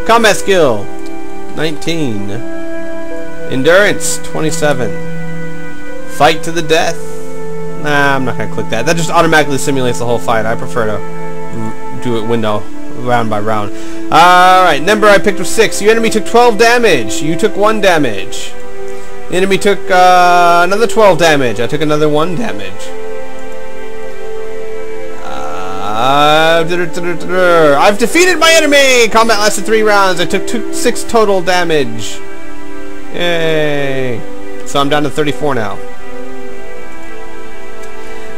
Combat skill 19. Endurance 27. Fight to the death. Nah, I'm not gonna click that. That just automatically simulates the whole fight. I prefer to do it window round by round. Alright, number I picked was 6. Your enemy took 12 damage. You took 1 damage. The enemy took another 12 damage. I took another 1 damage. I've defeated my enemy! Combat lasted 3 rounds. I took 6 total damage. Yay. So I'm down to 34 now.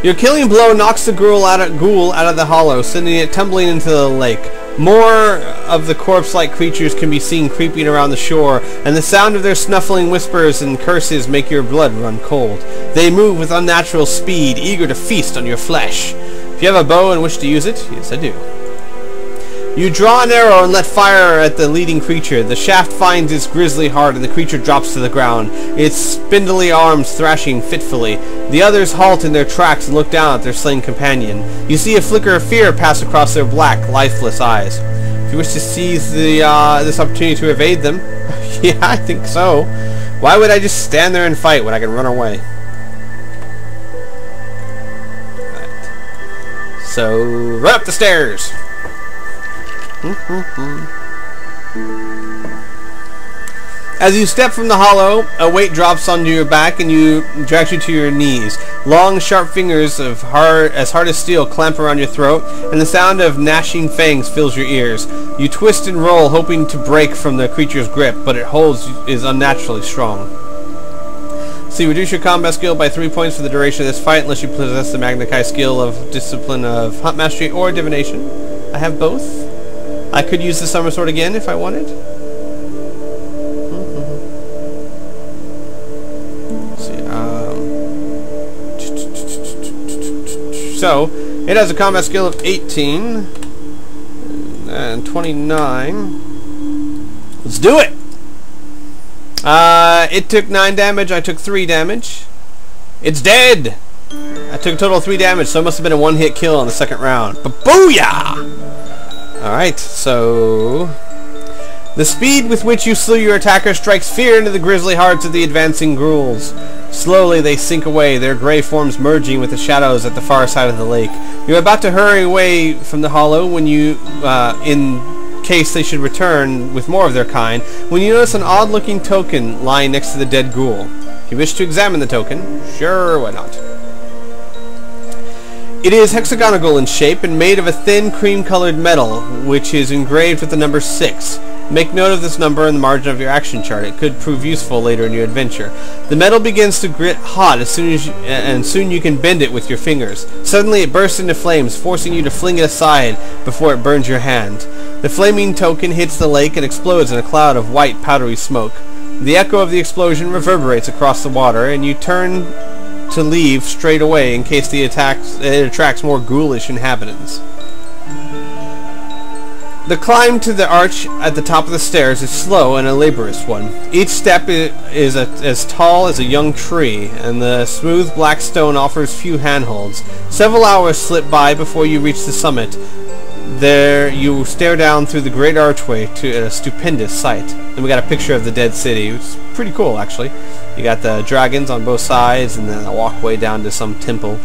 Your killing blow knocks the ghoul out of the hollow, sending it tumbling into the lake. More of the corpse-like creatures can be seen creeping around the shore, and the sound of their snuffling whispers and curses make your blood run cold. They move with unnatural speed, eager to feast on your flesh. If you have a bow and wish to use it, yes I do. You draw an arrow and let fire at the leading creature. The shaft finds its grisly heart and the creature drops to the ground, its spindly arms thrashing fitfully. The others halt in their tracks and look down at their slain companion. You see a flicker of fear pass across their black, lifeless eyes. If you wish to seize this opportunity to evade them, yeah, I think so. Why would I just stand there and fight when I can run away? So, run up the stairs! As you step from the hollow, a weight drops onto your back and drags you to your knees. Long, sharp fingers as hard as steel clamp around your throat, and the sound of gnashing fangs fills your ears. You twist and roll, hoping to break from the creature's grip, but it is unnaturally strong. So you reduce your combat skill by 3 points for the duration of this fight, unless you possess the Magna Chi skill of Discipline of Hunt Mastery or Divination. I have both. I could use the Summer Sword again if I wanted. Let's see. So, it has a combat skill of 18 and 29. Let's do it! It took 9 damage, I took 3 damage. It's dead! I took a total of 3 damage, so it must have been a one-hit kill in the second round. But booyah! Alright, so... The speed with which you slew your attacker strikes fear into the grisly hearts of the advancing ghouls. Slowly they sink away, their grey forms merging with the shadows at the far side of the lake. You're about to hurry away from the hollow when you, in case they should return with more of their kind, when you notice an odd-looking token lying next to the dead ghoul. If you wish to examine the token, sure, why not? It is hexagonal in shape and made of a thin cream-colored metal, which is engraved with the number 6. Make note of this number in the margin of your action chart. It could prove useful later in your adventure. The metal begins to grit hot and soon you can bend it with your fingers. Suddenly it bursts into flames, forcing you to fling it aside before it burns your hand. The flaming token hits the lake and explodes in a cloud of white, powdery smoke. The echo of the explosion reverberates across the water, and you turn to leave straight away in case it attracts more ghoulish inhabitants. The climb to the arch at the top of the stairs is slow and a laborious one. Each step is as tall as a young tree, and the smooth black stone offers few handholds. Several hours slip by before you reach the summit. There you stare down through the great archway to a stupendous sight. And we got a picture of the dead city. It's pretty cool, actually. You got the dragons on both sides, and then a walkway down to some temple.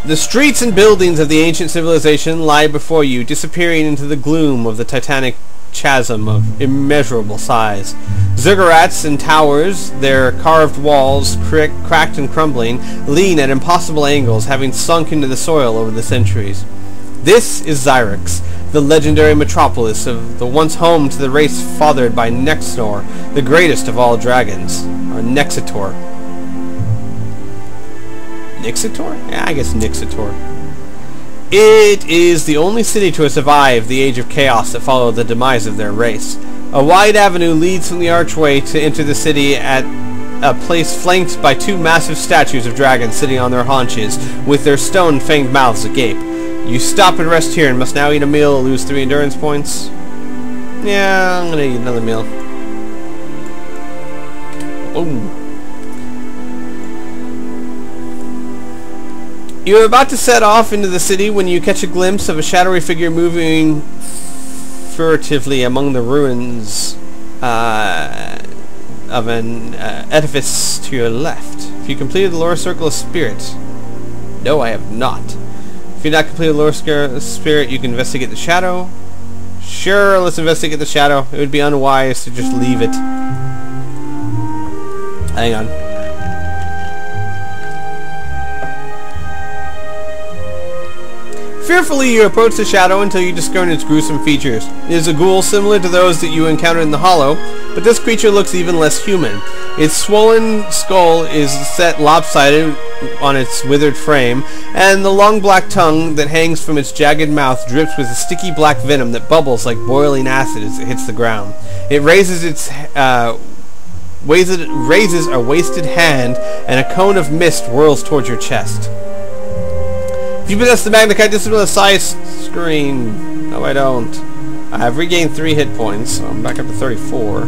The streets and buildings of the ancient civilization lie before you, disappearing into the gloom of the titanic chasm of immeasurable size. Ziggurats and towers, their carved walls, cracked and crumbling, lean at impossible angles, having sunk into the soil over the centuries. This is Xyrex, the legendary metropolis of the once home to the race fathered by Nexnor, the greatest of all dragons, or Nexitor. Nixitor? Yeah, I guess Nixitor. It is the only city to have survived the age of chaos that followed the demise of their race. A wide avenue leads from the archway to enter the city at a place flanked by 2 massive statues of dragons sitting on their haunches, with their stone-fanged mouths agape. You stop and rest here and must now eat a meal or lose 3 endurance points. Yeah, I'm gonna eat another meal. Boom. You are about to set off into the city when you catch a glimpse of a shadowy figure moving furtively among the ruins of an edifice to your left. If you completed the lower circle of spirit. No, I have not. If you not completed the lower circle of spirit, you can investigate the shadow. Sure, let's investigate the shadow. It would be unwise to just leave it. Hang on. Fearfully, you approach the shadow until you discern its gruesome features. It is a ghoul similar to those that you encountered in the Hollow, but this creature looks even less human. Its swollen skull is set lopsided on its withered frame, and the long black tongue that hangs from its jagged mouth drips with a sticky black venom that bubbles like boiling acid as it hits the ground. It raises raises a wasted hand, and a cone of mist whirls towards your chest. If you possess the Magnified, disable the side screen. No, I don't. I have regained 3 hit points, so I'm back up to 34.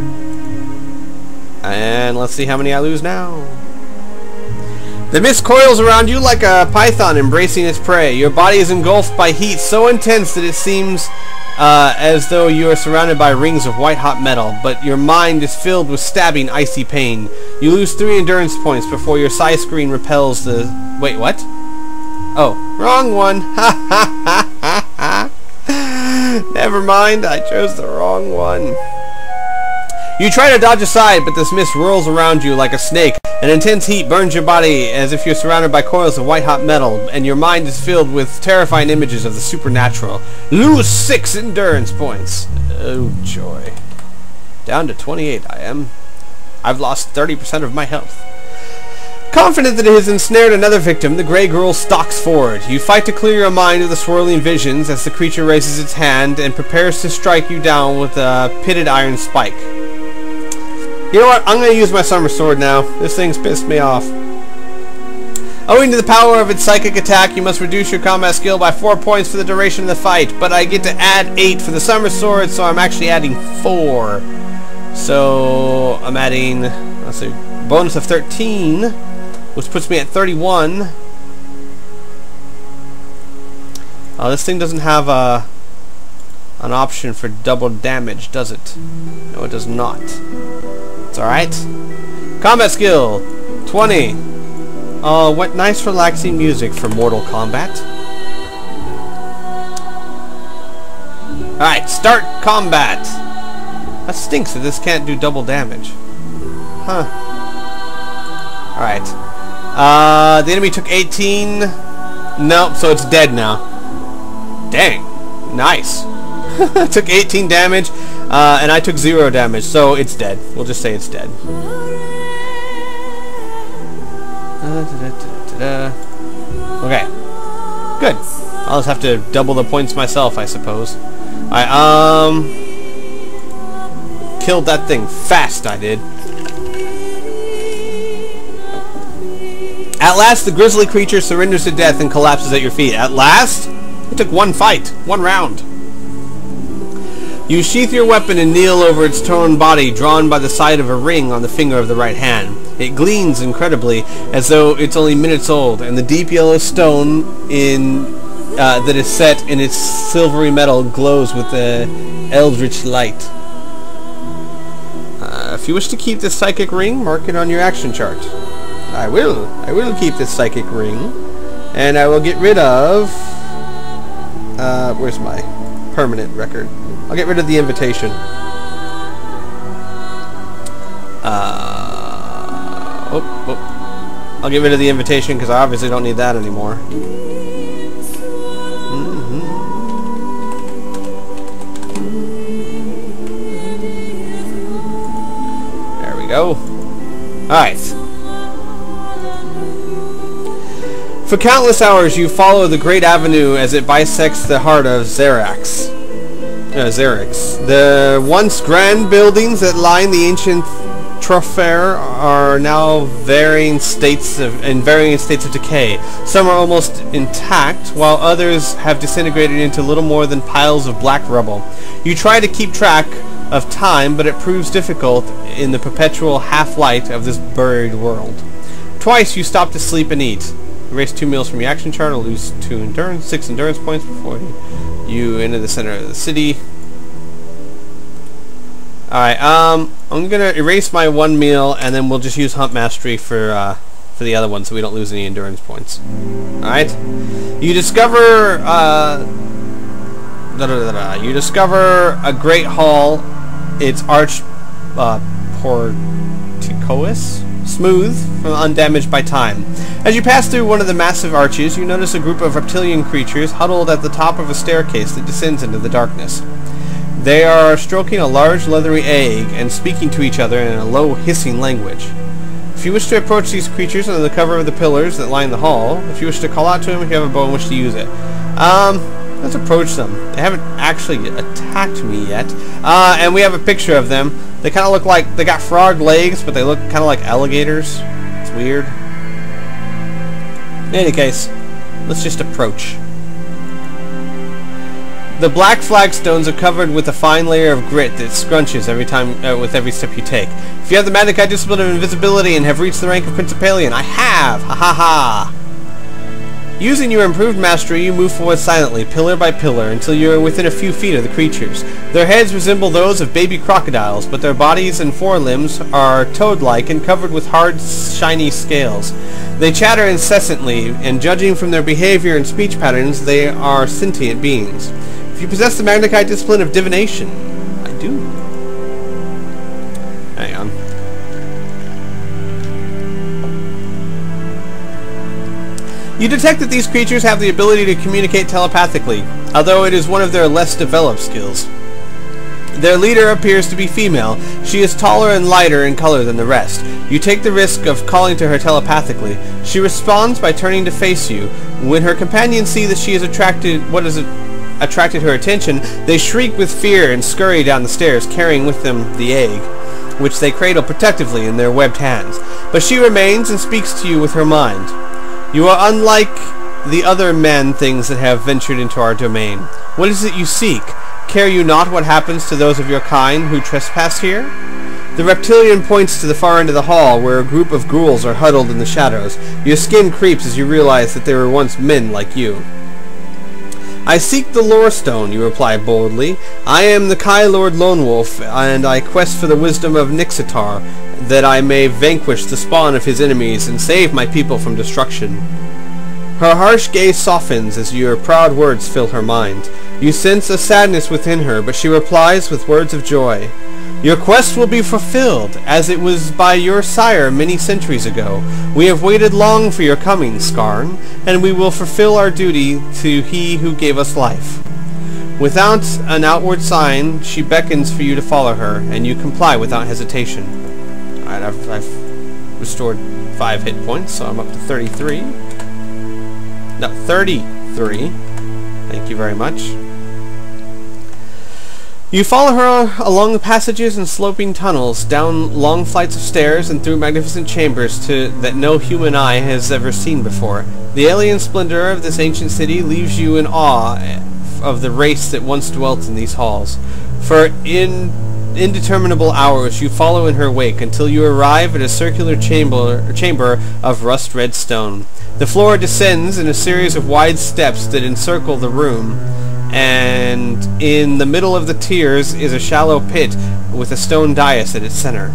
And let's see how many I lose now. The mist coils around you like a python embracing its prey. Your body is engulfed by heat so intense that it seems as though you are surrounded by rings of white-hot metal, but your mind is filled with stabbing, icy pain. You lose 3 endurance points before your side screen repels the... Wait, what? Oh, wrong one. Ha ha ha ha ha. Never mind, I chose the wrong one. You try to dodge aside, but this mist whirls around you like a snake. An intense heat burns your body as if you're surrounded by coils of white-hot metal, and your mind is filled with terrifying images of the supernatural. Lose 6 endurance points. Oh, joy. Down to 28 I am. I've lost 30% of my health. Confident that it has ensnared another victim, the Grey Girl stalks forward. You fight to clear your mind of the swirling visions as the creature raises its hand and prepares to strike you down with a pitted iron spike. You know what? I'm going to use my summer sword now. This thing's pissed me off. Owing to the power of its psychic attack, you must reduce your combat skill by 4 points for the duration of the fight, but I get to add 8 for the summer sword, so I'm actually adding 4. So I'm adding, let's see, bonus of 13, which puts me at 31. Oh, this thing doesn't have an option for double damage, does it? No, it does not. It's alright. Combat skill, 20. Oh, what nice relaxing music for Mortal Kombat. Alright, start combat. That stinks that this can't do double damage. Huh. Alright. The enemy took 18. Nope, so it's dead now. Dang. Nice. Took 18 damage, and I took 0 damage, so it's dead. We'll just say it's dead. Okay. Good. I'll just have to double the points myself, I suppose. I killed that thing fast, I did. At last, the grisly creature surrenders to death and collapses at your feet. At last? It took 1 fight, 1 round. You sheath your weapon and kneel over its torn body, drawn by the side of a ring on the finger of the right hand. It gleams incredibly, as though it's only minutes old, and the deep yellow stone that is set in its silvery metal glows with the eldritch light. If you wish to keep this psychic ring, mark it on your action chart. I will keep this psychic ring, and I will get rid of... where's my permanent record? I'll get rid of the invitation. I'll get rid of the invitation because I obviously don't need that anymore. There we go. Alright. For countless hours you follow the great avenue as it bisects the heart of Xerix. The once grand buildings that line the ancient thoroughfare are now in varying states of decay. Some are almost intact, while others have disintegrated into little more than piles of black rubble. You try to keep track of time, but it proves difficult in the perpetual half-light of this buried world. Twice you stop to sleep and eat. Erase 2 meals from your action chart or lose 6 endurance points before you enter the center of the city. Alright, I'm gonna erase my 1 meal and then we'll just use Hunt Mastery for the other one so we don't lose any endurance points. Alright? You discover you discover a great hall. It's porticoous, smooth, undamaged by time. As you pass through one of the massive arches, you notice a group of reptilian creatures huddled at the top of a staircase that descends into the darkness. They are stroking a large leathery egg and speaking to each other in a low hissing language. If you wish to approach these creatures under the cover of the pillars that line the hall, if you wish to call out to them, if you have a bow in which to use it. Let's approach them. They haven't actually attacked me yet. And we have a picture of them. They kind of look like, they got frog legs, but they look kind of like alligators. It's weird. In any case, let's just approach. The black flagstones are covered with a fine layer of grit that scrunches every time with every step you take. If you have the Magic Discipline of Invisibility and have reached the rank of Principalian, I have! Ha ha ha! Using your improved mastery, you move forward silently, pillar by pillar, until you are within a few feet of the creatures. Their heads resemble those of baby crocodiles, but their bodies and forelimbs are toad-like and covered with hard, shiny scales. They chatter incessantly, and judging from their behavior and speech patterns, they are sentient beings. If you possess the Magnified Discipline of Divination, I do. Hang on. You detect that these creatures have the ability to communicate telepathically, although it is one of their less developed skills. Their leader appears to be female. She is taller and lighter in color than the rest. You take the risk of calling to her telepathically. She responds by turning to face you. When her companions see that she has attracted her attention, they shriek with fear and scurry down the stairs, carrying with them the egg, which they cradle protectively in their webbed hands. But she remains and speaks to you with her mind. You are unlike the other man-things that have ventured into our domain. What is it you seek? Care you not what happens to those of your kind who trespass here? The reptilian points to the far end of the hall, where a group of ghouls are huddled in the shadows. Your skin creeps as you realize that they were once men like you. I seek the Lore Stone, you reply boldly. I am the Kai Lord Lone Wolf, and I quest for the wisdom of Nixitar, that I may vanquish the spawn of his enemies and save my people from destruction. Her harsh gaze softens as your proud words fill her mind. You sense a sadness within her, but she replies with words of joy. Your quest will be fulfilled, as it was by your sire many centuries ago. We have waited long for your coming, Skarn, and we will fulfill our duty to he who gave us life. Without an outward sign, she beckons for you to follow her, and you comply without hesitation. Alright, I've restored 5 hit points, so I'm up to 33. No, 33. Thank you very much. You follow her along the passages and sloping tunnels, down long flights of stairs, and through magnificent chambers that no human eye has ever seen before. The alien splendor of this ancient city leaves you in awe of the race that once dwelt in these halls. For indeterminable hours you follow in her wake until you arrive at a circular chamber of rust-red stone. The floor descends in a series of wide steps that encircle the room, and in the middle of the tiers is a shallow pit with a stone dais at its center.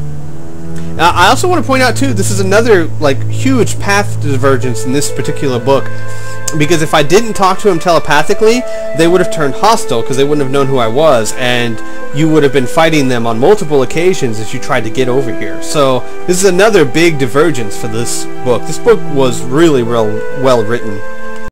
Now, I also want to point out too, this is another huge path divergence in this particular book, because if I didn't talk to him telepathically, they would have turned hostile because they wouldn't have known who I was, and you would have been fighting them on multiple occasions as you tried to get over here. So this is another big divergence for this book. This book was really well written.